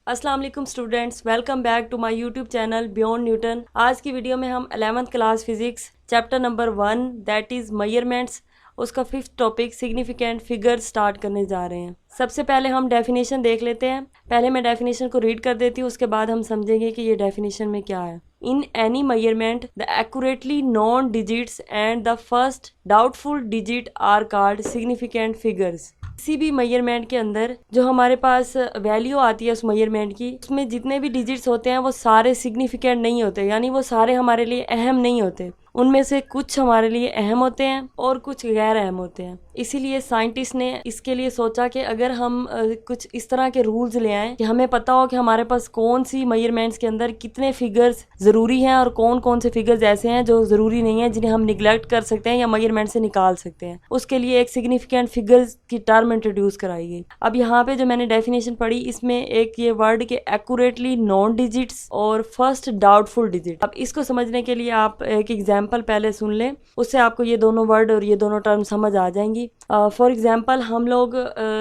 अस्सलाम वालेकुम students, welcome back to my YouTube channel Beyond Newton. आज की वीडियो में हम 11th class physics chapter number 1 that is measurements उसका 5th topic significant figure start करने जा रहे हैं। सबसे पहले हम डेफिनेशन देख लेते हैं। पहले मैं डेफिनेशन को रीड कर देती हूँ, उसके बाद हम समझेंगे कि ये डेफिनेशन में क्या है। In any measurement the accurately known digits and the first doubtful digit are called significant figures. किसी भी मेजरमेंट के अंदर जो हमारे पास वैल्यू आती है उस मेजरमेंट की, उसमें जितने भी डिजिट्स होते हैं वो सारे सिग्निफिकेंट नहीं होते, यानी वो सारे हमारे लिए अहम नहीं होते। उनमें से कुछ हमारे लिए अहम होते हैं और कुछ गैर अहम होते हैं। इसीलिए साइंटिस्ट ने इसके लिए सोचा कि अगर हम कुछ इस तरह के रूल्स ले आएं कि हमें पता हो कि हमारे पास कौन सी मेजरमेंट्स के अंदर कितने फिगर्स ज़रूरी हैं और कौन कौन से फिगर्स ऐसे हैं जो ज़रूरी नहीं है, जिन्हें हम निगलेक्ट कर सकते हैं या मेजरमेंट से निकाल सकते हैं। उसके लिए एक सिग्निफिकेंट फिगर्स की टर्म इंट्रोड्यूस कराई गई। अब यहाँ पे जो मैंने डेफिनेशन पढ़ी, इसमें एक ये वर्ड के एक्यूरेटली नॉन डिजिट्स और फर्स्ट डाउटफुल डिजिट। अब इसको समझने के लिए आप एक एग्जाम्पल पहले सुन लें, उससे आपको ये दोनों वर्ड और ये दोनों टर्म समझ आ जाएंगी। फॉर एग्जांपल हम लोग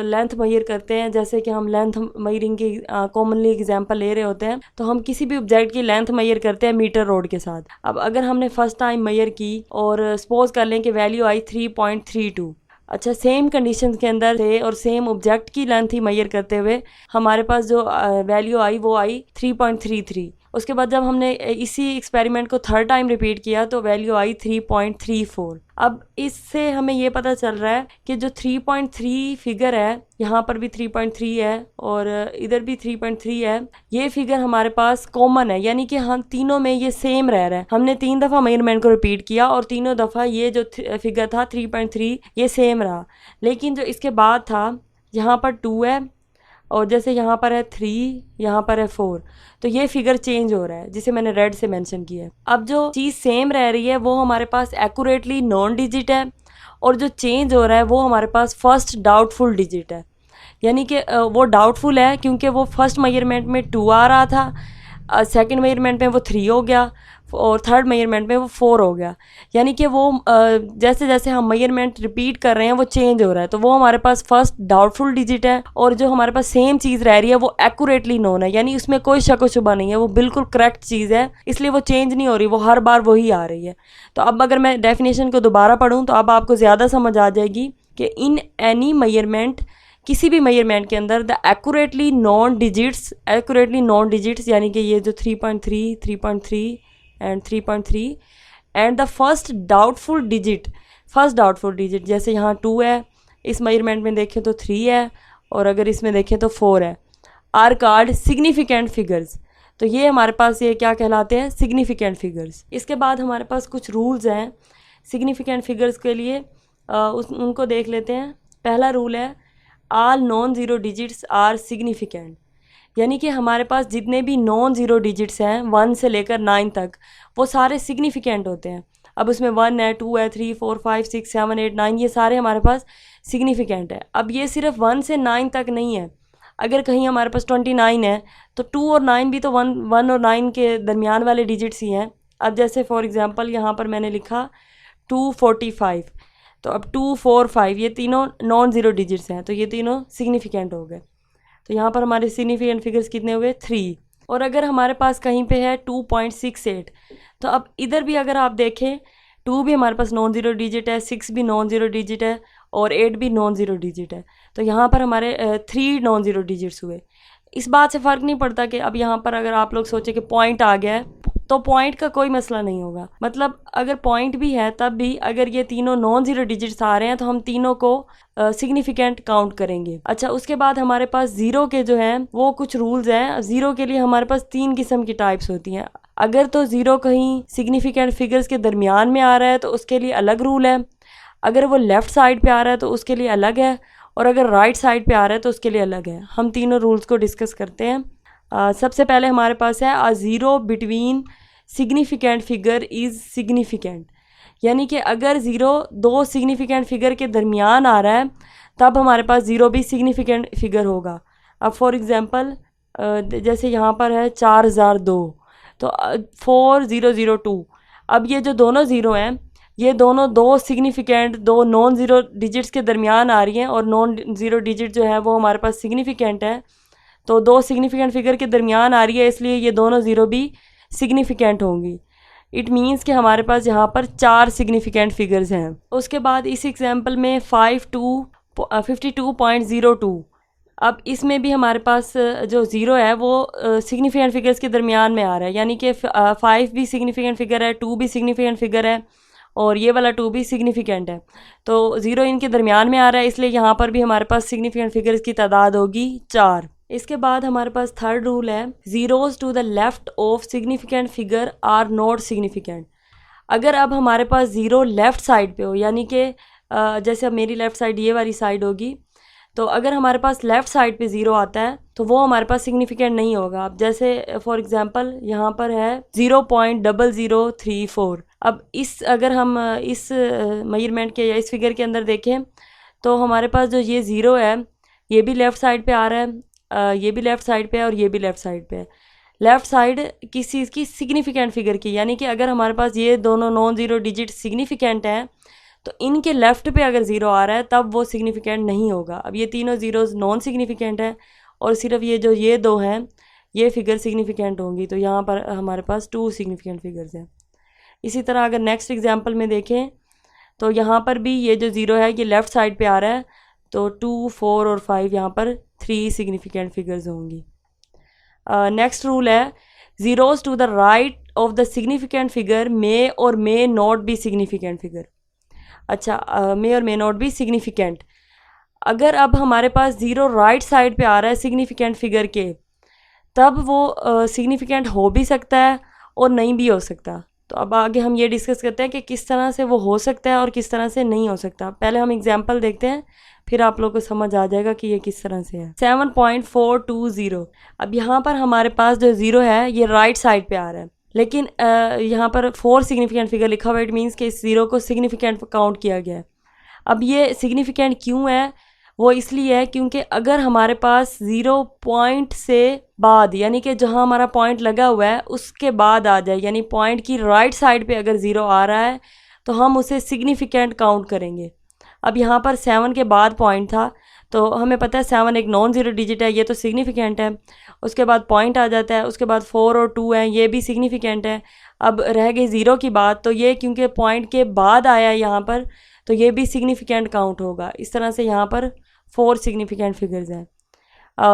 लेंथ मेजर करते हैं, जैसे कि हम लेंथ मेजरिंग की कॉमनली एग्जांपल ले रहे होते हैं, तो हम किसी भी ऑब्जेक्ट की लेंथ मेजर करते हैं मीटर रोड के साथ। अब अगर हमने फर्स्ट टाइम मेजर की और सपोज कर लें कि वैल्यू आई 3.32। अच्छा, सेम कंडीशन के अंदर थे और सेम ऑब्जेक्ट की लेंथ ही मेजर करते हुए हमारे पास जो वैल्यू आई वो आई 3.33। उसके बाद जब हमने इसी एक्सपेरिमेंट को थर्ड टाइम रिपीट किया तो वैल्यू आई 3.34। अब इससे हमें ये पता चल रहा है कि जो 3.3 फिगर है, यहाँ पर भी 3.3 है और इधर भी 3.3 है, ये फिगर हमारे पास कॉमन है, यानी कि हम तीनों में ये सेम रह रहा है। हमने 3 दफ़ा मेजरमेंट को रिपीट किया और तीनों दफ़ा ये जो फिगर था 3.3 ये सेम रहा। लेकिन जो इसके बाद था, यहाँ पर 2 है और जैसे यहाँ पर है 3, यहाँ पर है 4, तो ये फिगर चेंज हो रहा है, जिसे मैंने रेड से मेंशन किया है। अब जो चीज़ सेम रह रही है वो हमारे पास एक्यूरेटली नॉन डिजिट है और जो चेंज हो रहा है वो हमारे पास फर्स्ट डाउटफुल डिजिट है। यानी कि वो डाउटफुल है क्योंकि वो फर्स्ट मेजरमेंट में 2 आ रहा था, सेकंड मेजरमेंट में वो 3 हो गया और थर्ड मेजरमेंट में वो 4 हो गया। यानी कि वो जैसे जैसे हम मेजरमेंट रिपीट कर रहे हैं वो चेंज हो रहा है, तो वो हमारे पास फर्स्ट डाउटफुल डिजिट है। और जो हमारे पास सेम चीज़ रह रही है वो एक्यूरेटली नोन है, यानी उसमें कोई शक व शुबा नहीं है, वो बिल्कुल करेक्ट चीज़ है, इसलिए वो चेंज नहीं हो रही, वो हर बार वही आ रही है। तो अब अगर मैं डेफिनेशन को दोबारा पढ़ूँ तो अब आपको ज़्यादा समझ आ जाएगी कि इन एनी मेजरमेंट, किसी भी मेजरमेंट के अंदर द एक्यूरेटली नॉन डिजिट्स यानी कि ये जो 3.3, 3.3 and 3.3 and the first doubtful digit, जैसे यहाँ 2 है, इस मेजरमेंट में देखें तो 3 है और अगर इसमें देखें तो 4 है, आर कॉल्ड सिग्निफिकेंट फिगर्स। तो ये हमारे पास ये क्या कहलाते हैं, सिग्निफिकेंट फिगर्स। इसके बाद हमारे पास कुछ रूल्स हैं सिग्निफिकेंट फिगर्स के लिए, उनको देख लेते हैं। पहला रूल है all non zero digits are significant, यानी कि हमारे पास जितने भी नॉन ज़ीरो डिजिट्स हैं 1 से लेकर 9 तक वो सारे सिग्निफिकेंट होते हैं। अब उसमें 1 है, 2 है, 3, 4, 5, 6, 7, 8, 9, ये सारे हमारे पास सिग्निफिकेंट है। अब ये सिर्फ 1 से 9 तक नहीं है, अगर कहीं हमारे पास 29 है तो 2 और 9 भी तो 1 और 9 के दरमियान वाले डिजिट्स ही हैं। अब जैसे फॉर एग्ज़ाम्पल यहाँ पर मैंने लिखा 245, तो अब 2, 4, 5 ये तीनों नॉन ज़ीरो डिजिट्स हैं, तो ये तीनों सिग्निफिकेंट हो गए। तो यहाँ पर हमारे सिग्निफिकेंट फिगर्स कितने हुए, 3। और अगर हमारे पास कहीं पे है 2.68, तो अब इधर भी अगर आप देखें 2 भी हमारे पास नॉन ज़ीरो डिजिट है, 6 भी नॉन ज़ीरो डिजिट है और 8 भी नॉन ज़ीरो डिजिट है। तो यहाँ पर हमारे 3 नॉन ज़ीरो डिजिट्स हुए। इस बात से फ़र्क नहीं पड़ता कि अब यहाँ पर अगर आप लोग सोचे कि पॉइंट आ गया है, तो पॉइंट का कोई मसला नहीं होगा। मतलब अगर पॉइंट भी है तब भी अगर ये तीनों नॉन ज़ीरो डिजिट्स आ रहे हैं तो हम तीनों को सिग्निफिकेंट काउंट करेंगे। अच्छा, उसके बाद हमारे पास ज़ीरो के जो हैं वो कुछ रूल्स हैं। ज़ीरो के लिए हमारे पास 3 किस्म की टाइप्स होती हैं। अगर तो ज़ीरो कहीं सिग्निफिकेंट फिगर्स के दरमियान में आ रहा है तो उसके लिए अलग रूल है, अगर वो लेफ़्ट साइड पे आ रहा है तो उसके लिए अलग है, और अगर राइट साइड पे आ रहा है तो उसके लिए अलग है। हम तीनों रूल्स को डिस्कस करते हैं। सबसे पहले हमारे पास है a zero between significant figure is significant, यानी कि अगर ज़ीरो 2 सिग्निफिकेंट फिगर के दरमियान आ रहा है तब हमारे पास ज़ीरो भी सिग्निफिकेंट फिगर होगा। अब फॉर एग्ज़ाम्पल जैसे यहाँ पर है 4002, तो 4002। अब ये जो दोनों ज़ीरो हैं ये दोनों 2 सिग्निफिकेंट 2 नॉन ज़ीरो डिजिट्स के दरमियान आ रही हैं और नॉन ज़ीरो डिजिट जो है वो हमारे पास सिग्निफिकेंट है। तो दो सिग्निफिकेंट फिगर के दरमियान आ रही है, इसलिए ये दोनों ज़ीरो भी सिग्निफिकेंट होंगी। इट मीन्स कि हमारे पास यहाँ पर 4 सिग्निफिकेंट फिगर्स हैं। उसके बाद इस एग्जांपल में 52.02, अब इसमें भी हमारे पास जो ज़ीरो है वो सिग्निफिकेंट फिगर्स के दरमियान में आ रहा है, यानी कि 5 भी सिग्निफिकेंट फिगर है, 2 भी सिग्निफिकेंट फिगर है और ये वाला 2 भी सिग्निफिकेंट है। तो ज़ीरो इनके दरमियान में आ रहा है, इसलिए यहाँ पर भी हमारे पास सिग्निफिकेंट फिगर्स की तादाद होगी 4। इसके बाद हमारे पास थर्ड रूल है, zeros to the left of significant figure are not significant. अगर अब हमारे पास ज़ीरो लेफ़्ट साइड पे हो, यानी कि जैसे अब मेरी लेफ़्ट साइड ये वाली साइड होगी, तो अगर हमारे पास लेफ़्ट साइड पे ज़ीरो आता है तो वो हमारे पास सिग्निफिकेंट नहीं होगा। अब जैसे फॉर एग्जांपल यहाँ पर है 0.0034। अब अगर हम इस मेजरमेंट के या इस फिगर के अंदर देखें तो हमारे पास जो ये ज़ीरो है ये भी लेफ़्ट साइड पे आ रहा है, ये भी लेफ़्ट साइड पे है और ये भी लेफ़्ट साइड पे है। लेफ़्ट साइड किस चीज़ की? सिग्निफिकेंट फिगर की, यानी कि अगर हमारे पास ये दोनों नॉन ज़ीरो डिजिट सिग्निफिकेंट हैं तो इनके लेफ़्ट पे अगर ज़ीरो आ रहा है तब वो सिग्निफिकेंट नहीं होगा। अब ये तीनों ज़ीरोज़ नॉन सिग्निफिकेंट है और सिर्फ ये दो हैं ये फिगर सिग्निफिकेंट होंगी, तो यहाँ पर हमारे पास 2 सिग्निफिकेंट फिगर्स हैं। इसी तरह अगर नेक्स्ट एग्जांपल में देखें तो यहाँ पर भी ये जो ज़ीरो है ये लेफ़्ट साइड पे आ रहा है, तो 2, 4 और 5 यहाँ पर 3 सिग्निफिकेंट फिगर्स होंगी। नेक्स्ट रूल है, zeros to the right of the significant figure may or may not be significant figure. अच्छा, may or may not be significant. अगर अब हमारे पास ज़ीरो राइट साइड पे आ रहा है सिग्निफिकेंट फिगर के, तब वो सिग्निफिकेंट हो भी सकता है और नहीं भी हो सकता। तो अब आगे हम ये डिस्कस करते हैं कि किस तरह से वो हो सकता है और किस तरह से नहीं हो सकता। पहले हम एग्जांपल देखते हैं, फिर आप लोग को समझ आ जाएगा कि ये किस तरह से है। 7.420। अब यहाँ पर हमारे पास जो ज़ीरो है ये राइट साइड पे आ रहा है, लेकिन यहाँ पर 4 सिग्निफिकेंट फिगर लिखा हुआ है। इट मीन्स कि इस ज़ीरो को सिग्निफिकेंट काउंट किया गया है। अब ये सिग्निफिकेंट क्यों है? वो इसलिए है क्योंकि अगर हमारे पास ज़ीरो पॉइंट से बाद, यानी कि जहाँ हमारा पॉइंट लगा हुआ है उसके बाद आ जाए, यानी पॉइंट की राइट साइड पे अगर ज़ीरो आ रहा है तो हम उसे सिग्निफिकेंट काउंट करेंगे। अब यहाँ पर 7 के बाद पॉइंट था, तो हमें पता है 7 एक नॉन ज़ीरो डिजिट है, ये तो सिग्निफिकेंट है। उसके बाद पॉइंट आ जाता है, उसके बाद 4 और 2 हैं, ये भी सिग्निफिकेंट है। अब रह गई ज़ीरो की बात, तो ये क्योंकि पॉइंट के बाद आया है यहाँ पर, तो ये भी सिग्निफिकेंट काउंट होगा। इस तरह से यहाँ पर 4 सिग्निफिकेंट फिगर्स हैं।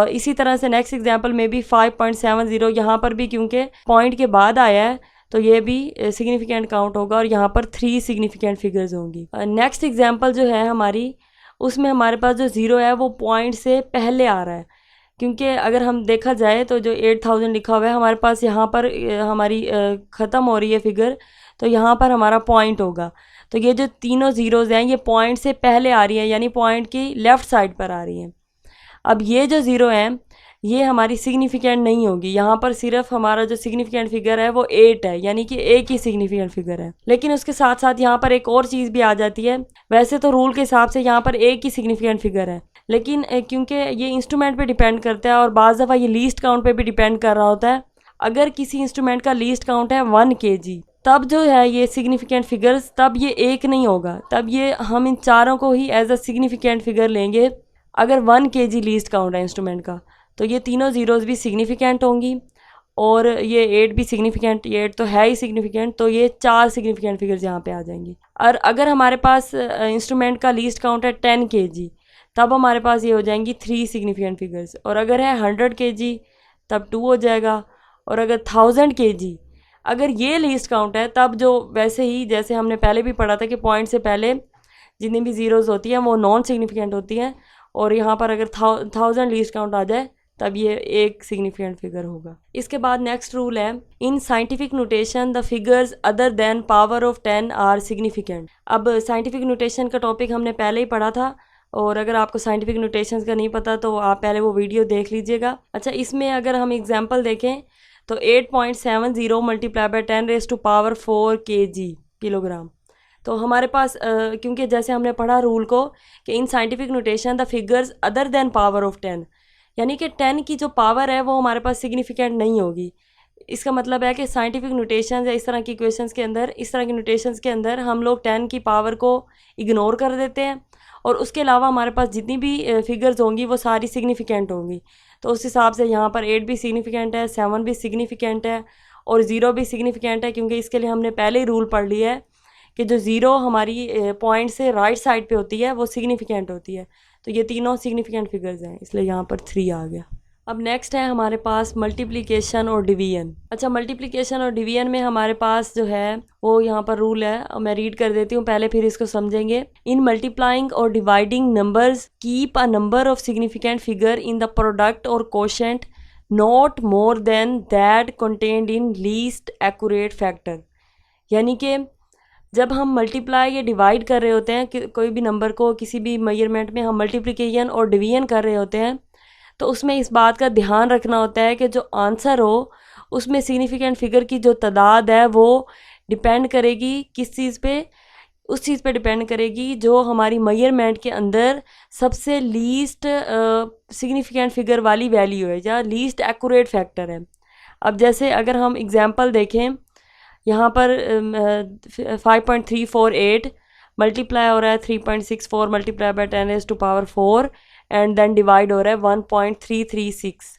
इसी तरह से नेक्स्ट एग्जांपल में भी 5.70, यहाँ पर भी क्योंकि पॉइंट के बाद आया है तो ये भी सिग्निफिकेंट काउंट होगा और यहाँ पर 3 सिग्निफिकेंट फिगर्स होंगी। नेक्स्ट एग्जांपल जो है हमारी, उसमें हमारे पास जो ज़ीरो है वो पॉइंट से पहले आ रहा है, क्योंकि अगर हम देखा जाए तो जो 8000 लिखा हुआ है हमारे पास यहाँ पर हमारी ख़त्म हो रही है फिगर, तो यहाँ पर हमारा पॉइंट होगा। तो ये जो तीनों ज़ीरोज़ हैं ये पॉइंट से पहले आ रही है, यानी पॉइंट की लेफ़्ट साइड पर आ रही हैं। अब ये जो ज़ीरो हैं ये हमारी सिग्निफिकेंट नहीं होगी। यहाँ पर सिर्फ हमारा जो सिग्निफिकेंट फिगर है वो 8 है, यानी कि एक ही सिग्निफिकेंट फिगर है। लेकिन उसके साथ साथ यहाँ पर एक और चीज़ भी आ जाती है। वैसे तो रूल के हिसाब से यहाँ पर एक ही सिग्निफिकेंट फिगर है, लेकिन क्योंकि ये इंस्ट्रूमेंट पे डिपेंड करता है और बाज़ दफ़ा ये लीस्ट काउंट पे भी डिपेंड कर रहा होता है। अगर किसी इंस्ट्रूमेंट का लीस्ट काउंट है 1 kg, तब जो है ये सिग्निफिकेंट फिगर्स, तब ये एक नहीं होगा, तब ये हम इन चारों को ही एज अ सिग्निफिकेंट फिगर लेंगे। अगर 1 kg लीस्ट काउंट है इंस्ट्रूमेंट का, तो ये तीनों ज़ीरोज़ भी सिग्निफिकेंट होंगी और ये 8 भी सिग्निफिकेंट, ये 8 तो है ही सिग्निफिकेंट, तो ये 4 सिग्निफिकेंट फिगर्स यहाँ पे आ जाएंगी। और अगर हमारे पास इंस्ट्रूमेंट का लीस्ट काउंट है 10 kg, तब हमारे पास ये हो जाएंगी 3 सिग्निफिकेंट फिगर्स। और अगर है 100 kg तब 2 हो जाएगा। और अगर 1000 kg, अगर ये लीस्ट काउंट है, तब जो वैसे ही जैसे हमने पहले भी पढ़ा था कि पॉइंट से पहले जितनी भी ज़ीरोज़ होती हैं वो नॉन सिग्निफिकेंट होती हैं, और यहाँ पर अगर 1000 लीस्ट काउंट आ जाए तब ये एक सिग्निफिकेंट फिगर होगा। इसके बाद नेक्स्ट रूल है, in scientific notation the figures other than power of 10 are significant. अब साइंटिफिक नोटेशन का टॉपिक हमने पहले ही पढ़ा था, और अगर आपको साइंटिफिक नोटेशंस का नहीं पता तो आप पहले वो वीडियो देख लीजिएगा। अच्छा, इसमें अगर हम एग्जांपल देखें तो 8.70 मल्टीप्लाई बाय 10⁴ kg किलोग्राम। तो हमारे पास क्योंकि जैसे हमने पढ़ा रूल को कि इन scientific notation the figures other than power of 10, यानी कि 10 की जो पावर है वो हमारे पास सिग्निफिकेंट नहीं होगी। इसका मतलब है कि साइंटिफिक नोटेशन या इस तरह की इक्वेशंस के अंदर, इस तरह की नोटेशंस के अंदर हम लोग 10 की पावर को इग्नोर कर देते हैं और उसके अलावा हमारे पास जितनी भी फिगर्स होंगी वो सारी सिग्निफिकेंट होंगी। तो उस हिसाब से यहाँ पर 8 भी सिग्निफिकेंट है, 7 भी सिग्निफिकेंट है और 0 भी सिग्निफिकेंट है, क्योंकि इसके लिए हमने पहले ही रूल पढ़ लिया है कि जो 0 हमारी पॉइंट से राइट साइड पे होती है वो सिग्निफिकेंट होती है। तो ये तीनों सिग्निफिकेंट फिगर्स हैं, इसलिए यहाँ पर 3 आ गया। अब नेक्स्ट है हमारे पास मल्टीप्लिकेशन और डिवीजन। अच्छा, मल्टीप्लिकेशन और डिवीजन में हमारे पास जो है वो यहाँ पर रूल है, मैं रीड कर देती हूँ पहले, फिर इसको समझेंगे। In multiplying or dividing numbers keep a number of significant figure in the product or quotient not more than that contained in least accurate factor. यानी कि जब हम मल्टीप्लाई या डिवाइड कर रहे होते हैं कि कोई भी नंबर को, किसी भी मेजरमेंट में हम मल्टीप्लिकेशन और डिवीजन कर रहे होते हैं, तो उसमें इस बात का ध्यान रखना होता है कि जो आंसर हो उसमें सिग्निफिकेंट फिगर की जो तादाद है वो डिपेंड करेगी किस चीज़ पे, उस चीज़ पे डिपेंड करेगी जो हमारी मेजरमेंट के अंदर सबसे लीस्ट सिग्निफिकेंट फिगर वाली वैल्यू है या लीस्ट एक्यूरेट फैक्टर है। अब जैसे अगर हम एग्जांपल देखें, यहाँ पर 5.348 मल्टीप्लाई हो रहा है 3.64 multiply by 10⁴ and then divide हो रहा है 1.336।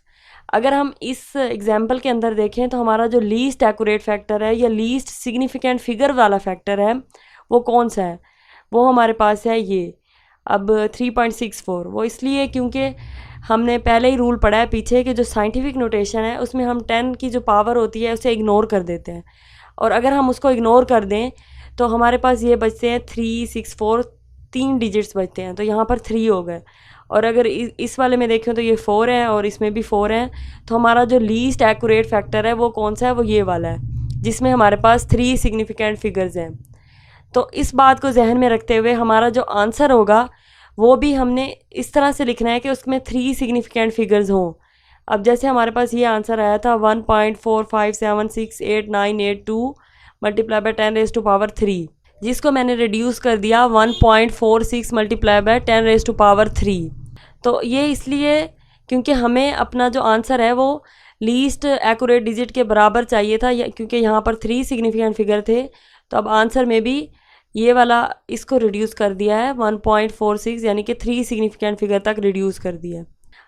अगर हम इस एग्जाम्पल के अंदर देखें तो हमारा जो लीस्ट एक्यूरेट फैक्टर है या लीस्ट सिग्निफिकेंट फिगर वाला फैक्टर है वो कौन सा है, वो हमारे पास है ये। अब 3.64 वो इसलिए क्योंकि हमने पहले ही रूल पढ़ा है पीछे कि जो साइंटिफिक नोटेशन है उसमें हम 10 की जो पावर होती है उसे इग्नोर कर देते हैं, और अगर हम उसको इग्नोर कर दें तो हमारे पास ये बचते हैं 364, 3 डिजिट्स बचते हैं, तो यहाँ पर 3 हो गए। और अगर इस वाले में देखें तो ये 4 है और इसमें भी 4 है, तो हमारा जो लीस्ट एक्यूरेट फैक्टर है वो कौन सा है, वो ये वाला है जिसमें हमारे पास 3 सिग्निफिकेंट फिगर्स हैं। तो इस बात को जहन में रखते हुए हमारा जो आंसर होगा वो भी हमने इस तरह से लिखना है कि उसमें 3 सिग्निफिकेंट फिगर्स हों। अब जैसे हमारे पास ये आंसर आया था 1.45768982 मल्टीप्लाई बाय 10⁻³ जिसको मैंने रिड्यूस कर दिया 1.46 मल्टीप्लाई बाय 10⁻³ तो ये इसलिए क्योंकि हमें अपना जो आंसर है वो लीस्ट एक्यूरेट डिजिट के बराबर चाहिए था, क्योंकि यहाँ पर 3 सिग्निफिकेंट फिगर थे। तो अब आंसर में भी ये वाला इसको रिड्यूस कर दिया है 1.46, यानी कि 3 सिग्निफिकेंट फिगर तक रिड्यूस कर दिया।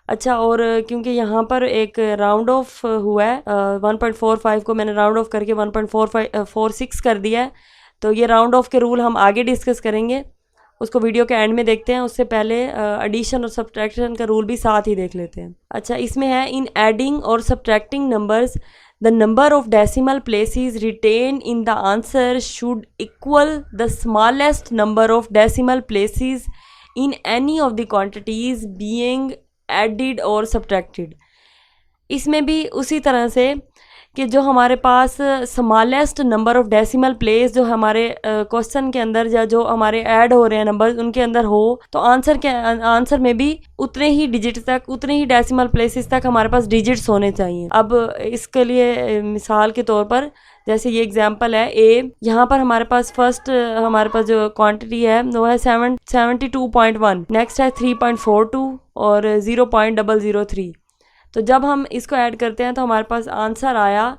अच्छा, और क्योंकि यहाँ पर एक राउंड ऑफ हुआ है 1.45 को मैंने राउंड ऑफ करके 1.46 कर दिया है, तो ये राउंड ऑफ के रूल हम आगे डिस्कस करेंगे, उसको वीडियो के एंड में देखते हैं। उससे पहले एडिशन और सब्ट्रैक्शन का रूल भी साथ ही देख लेते हैं। अच्छा, इसमें है in adding or subtracting numbers the number of decimal places retained in the answer should equal the smallest number of decimal places in any of the quantities being added or subtracted. इसमें भी उसी तरह से कि जो हमारे पास smallest number of decimal place जो हमारे क्वेश्चन के अंदर या जो हमारे ऐड हो रहे हैं नंबर उनके अंदर हो, तो आंसर में भी उतने ही डिजिट तक, उतने ही डेसिमल प्लेसेस तक हमारे पास डिजिट्स होने चाहिए। अब इसके लिए मिसाल के तौर पर जैसे ये एग्जांपल है ए, यहाँ पर हमारे पास फर्स्ट हमारे पास जो क्वांटिटी है वो है 72.1, नेक्स्ट है 3.42 और 0.003। तो जब हम इसको ऐड करते हैं तो हमारे पास आंसर आया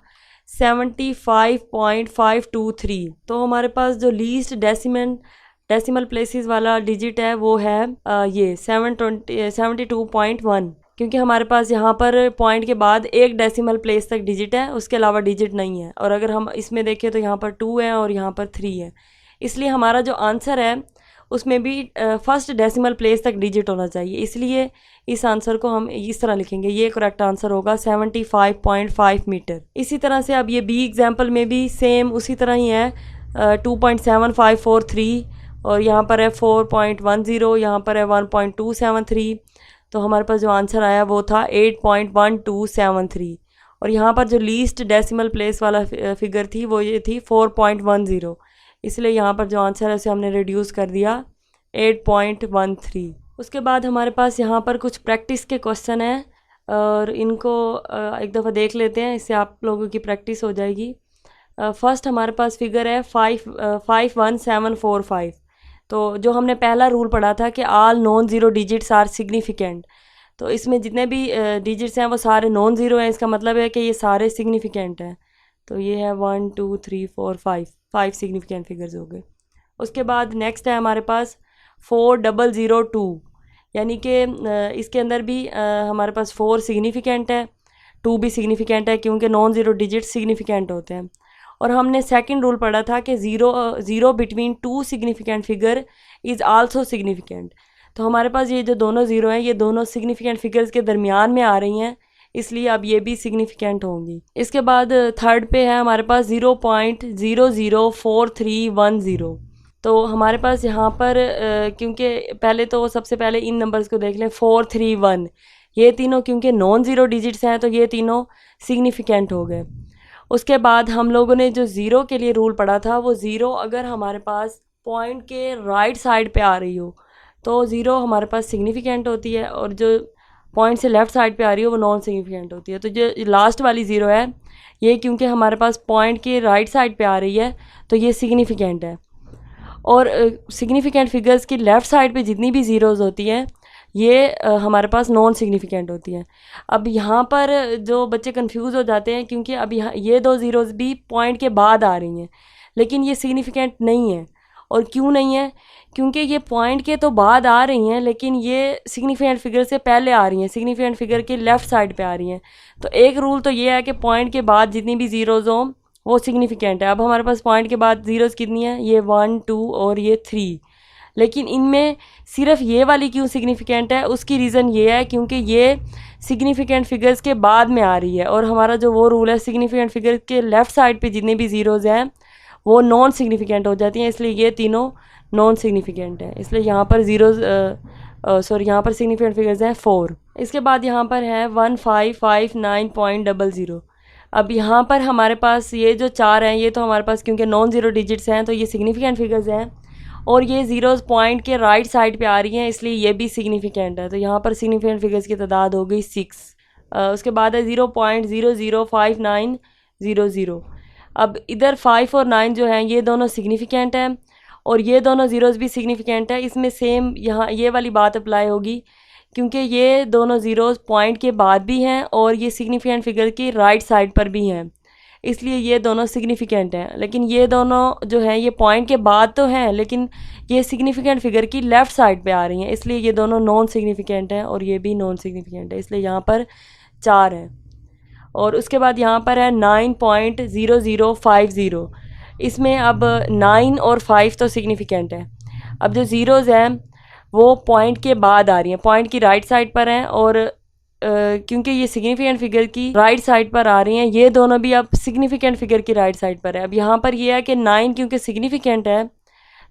75.523। तो हमारे पास जो लीस्ट डेसिमल प्लेसेस वाला डिजिट है वो है ये 72.1, क्योंकि हमारे पास यहाँ पर पॉइंट के बाद एक डेसिमल प्लेस तक डिजिट है, उसके अलावा डिजिट नहीं है। और अगर हम इसमें देखें तो यहाँ पर 2 है और यहाँ पर 3 है, इसलिए हमारा जो आंसर है उसमें भी फर्स्ट डेसिमल प्लेस तक डिजिट होना चाहिए, इसलिए इस आंसर को हम इस तरह लिखेंगे। ये करेक्ट आंसर होगा 75.5 मीटर। इसी तरह से अब ये बी एग्जाम्पल में भी सेम उसी तरह ही है 2.7543 और यहाँ पर है 4.10, यहाँ पर है 1.273। तो हमारे पास जो आंसर आया वो था 8.1273 और यहाँ पर जो लीस्ट डेसिमल प्लेस वाला फिगर थी वो ये थी 4.10, इसलिए यहाँ पर जो आंसर है उसे हमने रिड्यूस कर दिया 8.13। उसके बाद हमारे पास यहाँ पर कुछ प्रैक्टिस के क्वेश्चन हैं और इनको एक दफ़ा देख लेते हैं, इससे आप लोगों की प्रैक्टिस हो जाएगी। फर्स्ट हमारे पास फिगर है 51745। तो जो हमने पहला रूल पढ़ा था कि all non zero digits are significant, तो इसमें जितने भी डिजिट्स हैं वो सारे नॉन ज़ीरो हैं, इसका मतलब है कि ये सारे सिग्निफिकेंट हैं। तो ये है 1 2 3 4 5 सिग्निफिकेंट फिगर्स हो गए। उसके बाद नेक्स्ट है हमारे पास 4002, यानी कि इसके अंदर भी हमारे पास 4 सिग्निफिकेंट है, 2 भी सिग्निफिकेंट है क्योंकि नॉन ज़ीरो डिजिट सिग्निफिकेंट होते हैं। और हमने सेकंड रूल पढ़ा था कि zero between 2 significant figure is also significant. तो हमारे पास ये जो दोनों ज़ीरो हैं ये दोनों सिग्निफिकेंट फिगर्स के दरमियान में आ रही हैं, इसलिए अब ये भी सिग्निफिकेंट होंगी। इसके बाद थर्ड पे है हमारे पास 0.004310। तो हमारे पास यहाँ पर क्योंकि पहले तो सबसे पहले इन नंबर्स को देख लें, 431, ये तीनों क्योंकि नॉन ज़ीरो डिजिट्स हैं तो ये तीनों सिग्निफिकेंट हो गए। उसके बाद हम लोगों ने जो ज़ीरो के लिए रूल पढ़ा था, वो ज़ीरो अगर हमारे पास पॉइंट के राइट साइड पे आ रही हो तो ज़ीरो हमारे पास सिग्निफिकेंट होती है, और जो पॉइंट से लेफ़्ट साइड पे आ रही है वो नॉन सिग्निफिकेंट होती है। तो जो लास्ट वाली ज़ीरो है ये क्योंकि हमारे पास पॉइंट के राइट साइड पे आ रही है तो ये सिग्निफिकेंट है। और सिग्निफिकेंट फिगर्स की लेफ़्ट साइड पे जितनी भी ज़ीरोज़ होती हैं ये हमारे पास नॉन सिग्निफिकेंट होती हैं। अब यहाँ पर जो बच्चे कंफ्यूज हो जाते हैं क्योंकि अब यहाँ ये दो ज़ीरोज़ भी पॉइंट के बाद आ रही हैं लेकिन ये सिग्निफिकेंट नहीं है। और क्यों नहीं है? क्योंकि ये पॉइंट के तो बाद आ रही हैं लेकिन ये सिग्निफिकेंट फिगर से पहले आ रही हैं, सिग्निफिकेंट फिगर के लेफ़्ट साइड पे आ रही हैं। तो एक रूल तो ये है कि पॉइंट के बाद जितनी भी ज़ीरोज़ हों वो सिग्निफिकेंट है। अब हमारे पास पॉइंट के बाद ज़ीरोज़ कितनी है? ये 1 2 और ये 3। लेकिन इनमें सिर्फ ये वाली क्यों सिग्निफिकेंट है? उसकी रीज़न ये है क्योंकि ये सिग्निफिकेंट फिगर्स के बाद में आ रही है, और हमारा जो वो रूल है सिग्निफिकेंट फिगर के लेफ़्ट साइड पे जितने भी ज़ीरोज़ हैं वो नॉन सिग्निफिकेंट हो जाती हैं, इसलिए ये तीनों नॉन सिग्निफिकेंट है। इसलिए यहाँ पर यहाँ पर सिग्निफिकेंट फिगर्स हैं 4। इसके बाद यहाँ पर है 1559.00। अब यहाँ पर हमारे पास ये जो 4 हैं ये तो हमारे पास क्योंकि नॉन ज़ीरो डिजिट्स हैं तो ये सिग्निफिकेंट फिगर्स हैं, और ये ज़ीरोज़ पॉइंट के राइट साइड पे आ रही हैं इसलिए ये भी सिग्निफिकेंट है। तो यहाँ पर सिग्निफिकेंट फिगर्स की तादाद हो गई 6। उसके बाद है 0.005900। अब इधर 5 और 9 जो हैं ये दोनों सिग्निफिकेंट हैं और ये दोनों ज़ीरोज़ भी सिग्निफिकेंट है। इसमें सेम यहाँ ये वाली बात अप्लाई होगी क्योंकि ये दोनों ज़ीरोज़ पॉइंट के बाद भी हैं और ये सिग्निफिकेंट फिगर की राइट साइड पर भी हैं, इसलिए ये दोनों सिग्निफिकेंट हैं। लेकिन ये दोनों जो हैं ये पॉइंट के बाद तो हैं लेकिन ये सिग्निफिकेंट फिगर की लेफ़्ट साइड पे आ रही हैं, इसलिए ये दोनों नॉन सिग्निफिकेंट हैं और ये भी नॉन सिग्निफिकेंट है, इसलिए यहाँ पर 4 है। और उसके बाद यहाँ पर है 9.0050। इसमें अब 9 और 5 तो सिग्निफिकेंट है। अब जो ज़ीरोज़ हैं वो पॉइंट के बाद आ रही हैं, पॉइंट की राइट साइड पर हैं, और क्योंकि ये सिग्निफिकेंट फिगर की राइट साइड पर आ रही हैं ये दोनों भी अब सिग्निफिकेंट फिगर की राइट साइड पर है। अब यहाँ पर ये है कि 9 क्योंकि सिग्निफिकेंट है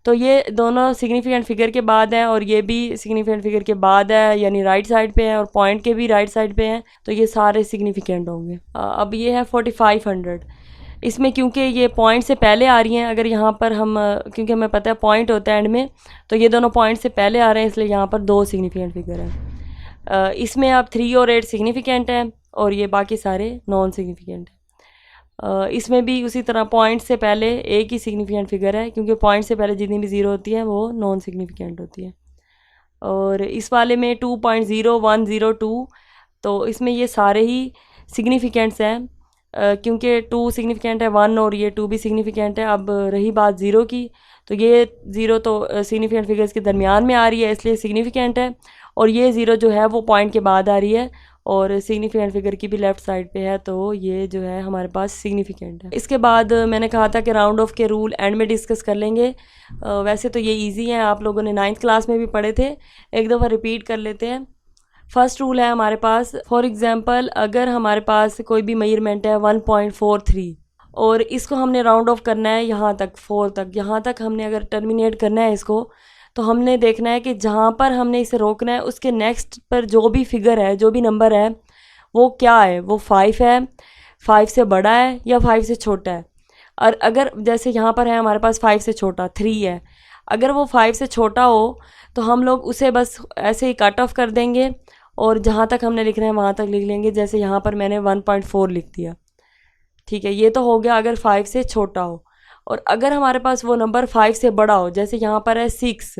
तो ये दोनों सिग्निफिकेंट फिगर के बाद हैं और ये भी सिग्निफिकेंट फिगर के बाद है, यानी राइट साइड पे है, और पॉइंट के भी राइट साइड पे हैं, तो ये सारे सिग्निफिकेंट होंगे। अब ये है 4500। इसमें क्योंकि ये पॉइंट से पहले आ रही हैं, अगर यहाँ पर हम क्योंकि हमें पता है पॉइंट होता है एंड में, तो ये दोनों पॉइंट से पहले आ रहे हैं इसलिए यहाँ पर 2 सिग्निफिकेंट फिगर हैं। इसमें अब 3 और 8 सिग्निफिकेंट हैं और ये बाकी सारे नॉन सिग्निफिकेंट हैं। इसमें भी उसी तरह पॉइंट से पहले एक ही सिग्निफिकेंट फिगर है क्योंकि पॉइंट से पहले जितनी भी ज़ीरो होती है वो नॉन सिग्निफिकेंट होती है। और इस वाले में 2.0102, तो इसमें ये सारे ही सिग्निफिकेंट्स हैं क्योंकि 2 सिग्निफिकेंट है 1 और ये 2 भी सिग्निफिकेंट है। अब रही बात ज़ीरो की, तो ये ज़ीरो तो सिग्निफिकेंट फिगर्स के दरमियान में आ रही है इसलिए सिग्निफिकेंट है, और ये ज़ीरो जो है वो पॉइंट के बाद आ रही है और सिग्निफिकेंट फिगर की भी लेफ़्ट साइड पे है, तो ये जो है हमारे पास सिग्निफिकेंट है। इसके बाद मैंने कहा था कि राउंड ऑफ के रूल एंड में डिस्कस कर लेंगे। वैसे तो ये इजी हैं, आप लोगों ने 9th क्लास में भी पढ़े थे, एक दफ़ा रिपीट कर लेते हैं। फर्स्ट रूल है हमारे पास, फॉर एग्ज़ाम्पल अगर हमारे पास कोई भी मेजरमेंट है 1.43 और इसको हमने राउंड ऑफ करना है यहाँ तक 4 तक, यहाँ तक हमने अगर टर्मिनेट करना है इसको, तो हमने देखना है कि जहाँ पर हमने इसे रोकना है उसके नेक्स्ट पर जो भी फिगर है, जो भी नंबर है वो क्या है, वो 5 है, 5 से बड़ा है या 5 से छोटा है। और अगर जैसे यहाँ पर है हमारे पास 5 से छोटा 3 है, अगर वो 5 से छोटा हो तो हम लोग उसे बस ऐसे ही कट ऑफ कर देंगे और जहाँ तक हमने लिखना है वहाँ तक लिख लेंगे। जैसे यहाँ पर मैंने 1.4 लिख दिया, ठीक है, ये तो हो गया अगर 5 से छोटा हो। और अगर हमारे पास वो नंबर 5 से बड़ा हो, जैसे यहाँ पर है 6,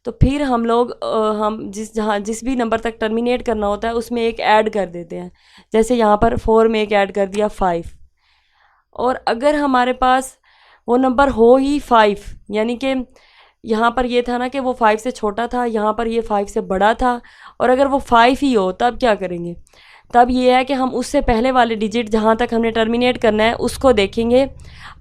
तो फिर हम लोग हम जिस भी नंबर तक टर्मिनेट करना होता है उसमें एक ऐड कर देते हैं। जैसे यहाँ पर 4 में एक ऐड कर दिया 5। और अगर हमारे पास वो नंबर हो ही 5, यानी कि यहाँ पर ये था ना कि वो 5 से छोटा था, यहाँ पर ये 5 से बड़ा था, और अगर वो 5 ही हो तब क्या करेंगे? तब ये है कि हम उससे पहले वाले डिजिट जहाँ तक हमने टर्मिनेट करना है उसको देखेंगे।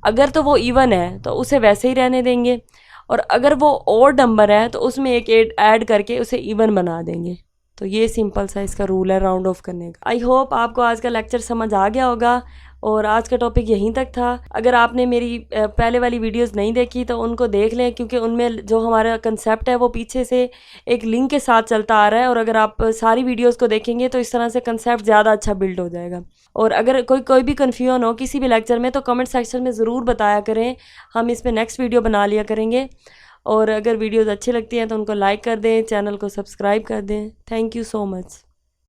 अगर तो वो इवन है तो उसे वैसे ही रहने देंगे, और अगर वो ऑड नंबर है तो उसमें एक ऐड करके उसे इवन बना देंगे। तो ये सिंपल सा इसका रूल है राउंड ऑफ करने का। आई होप आपको आज का लेक्चर समझ आ गया होगा, और आज का टॉपिक यहीं तक था। अगर आपने मेरी पहले वाली वीडियोस नहीं देखी तो उनको देख लें, क्योंकि उनमें जो हमारा कंसेप्ट है वो पीछे से एक लिंक के साथ चलता आ रहा है, और अगर आप सारी वीडियोस को देखेंगे तो इस तरह से कंसेप्ट ज़्यादा अच्छा बिल्ड हो जाएगा। और अगर कोई भी कन्फ्यूजन हो किसी भी लेक्चर में तो कमेंट सेक्शन में ज़रूर बताया करें, हम इस पर नेक्स्ट वीडियो बना लिया करेंगे। और अगर वीडियोज़ अच्छी लगती हैं तो उनको लाइक कर दें, चैनल को सब्सक्राइब कर दें। Thank you so much.